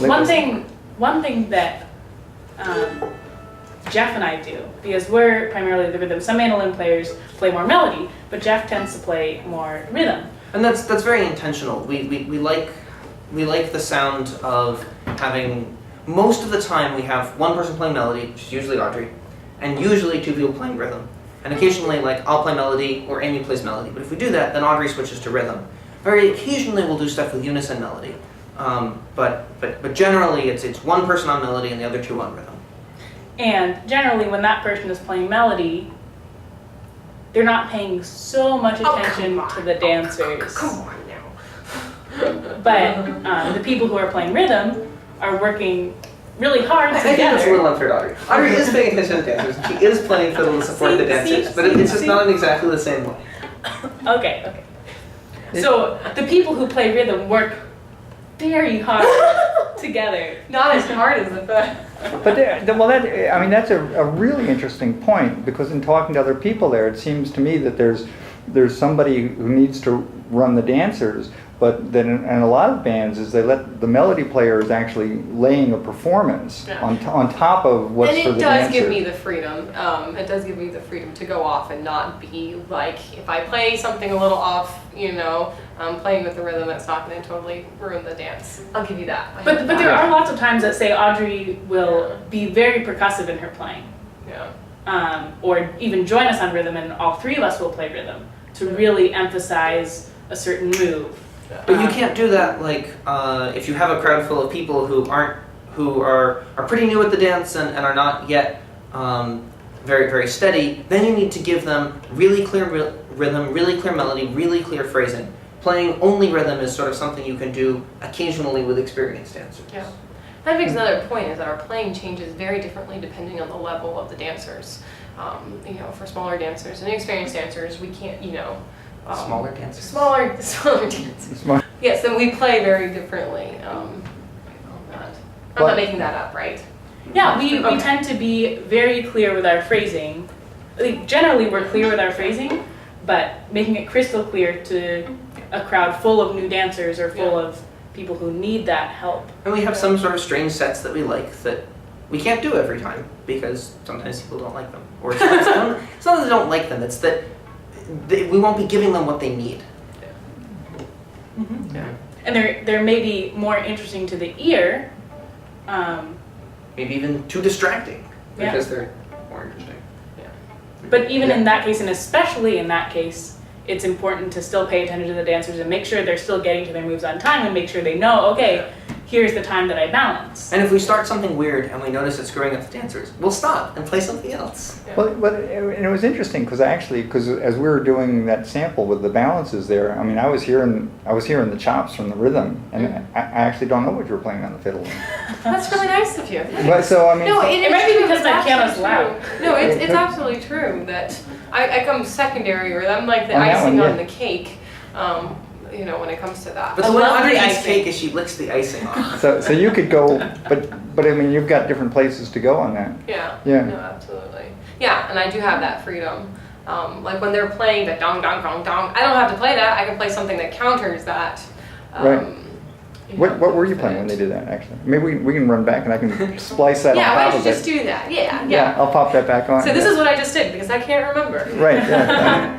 one thing that Jeff and I do, because we're primarily the rhythm. Some mandolin players play more melody, but Jeff tends to play more rhythm. And that's very intentional. We like the sound of having, most of the time we have one person playing melody, which is usually Audrey, and usually two people playing rhythm. And occasionally, like, I'll play melody or Amy plays melody. But if we do that, then Audrey switches to rhythm. Very occasionally we'll do stuff with unison melody. But generally it's one person on melody and the other two on rhythm. And generally when that person is playing melody, they're not paying so much attention to the dancers. Come on now. But the people who are playing rhythm are working really hard together. I think that's a little unfair to Audrey. Audrey is paying attention to the dancers, and she is playing fiddle to support the dancers, but it's just not in exactly the same way. Okay. So the people who play rhythm work very hard together. Not as hard as the fiddle. But that's a really interesting point, because in talking to other people there, it seems to me that there's somebody who needs to run the dancers, but then in a lot of bands is they let the melody players actually laying a performance on top of what's for the dancer. And it does give me the freedom. It does give me the freedom to go off and not be like, if I play something a little off, playing with the rhythm, it's not going to totally ruin the dance. I'll give you that. But there are lots of times that say Audrey will be very percussive in her playing. Yeah. Or even join us on rhythm, and all three of us will play rhythm to really emphasize a certain move. But you can't do that, like, if you have a crowd full of people who are pretty new at the dance and are not yet very, very steady, then you need to give them really clear rhythm, really clear melody, really clear phrasing. Playing only rhythm is sort of something you can do occasionally with experienced dancers. Yeah. That makes another point, is that our playing changes very differently depending on the level of the dancers. For smaller dancers and experienced dancers, we can't, Smaller dancers? Smaller dancers. Yes, and we play very differently. I'm not making that up, right? Yeah, we tend to be very clear with our phrasing. Generally, we're clear with our phrasing, but making it crystal clear to a crowd full of new dancers or full of people who need that help. And we have some sort of strange sets that we like that we can't do every time because sometimes people don't like them. Or it's not that they don't like them, it's that we won't be giving them what they need. Mm-hmm. Yeah. And they're maybe more interesting to the ear. Maybe even too distracting because they're more interesting. Yeah. But even in that case, and especially in that case, it's important to still pay attention to the dancers and make sure they're still getting to their moves on time and make sure they know, okay, here's the time that I balance. And if we start something weird and we notice it's screwing up the dancers, we'll stop and play something else. Yeah. Well, and it was interesting because as we were doing that sample with the balances there, I was hearing the chops from the rhythm, and I actually don't know what you were playing on the fiddle. That's really nice of you. But so no, it might be because my piano's loud. No, it's absolutely true that I come secondary, or I'm like the icing on the cake. When it comes to that. But the way Audrey eats cake is she licks the icing off. So you could go, but you've got different places to go on that. Yeah. Yeah. No, absolutely. Yeah, and I do have that freedom. Like when they're playing the dong dong dong dong, I don't have to play that. I can play something that counters that. Right. What were you playing when they did that? Actually, maybe we can run back and I can splice that on top of it. Yeah, why don't you just do that? Yeah. Yeah, I'll pop that back on. So this is what I just did because I can't remember. Right. Yeah.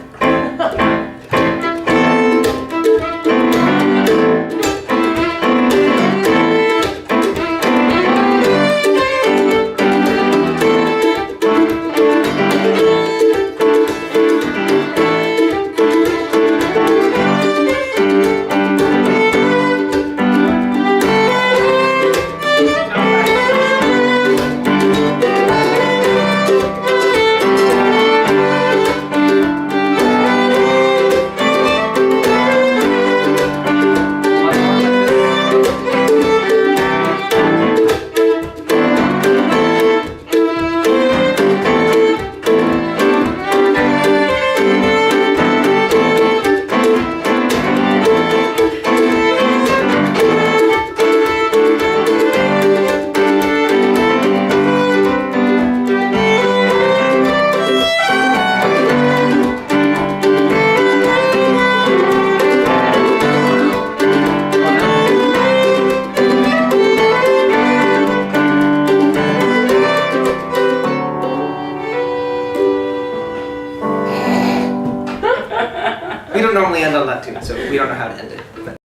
don't normally end on that tune, so we don't know how to end it. But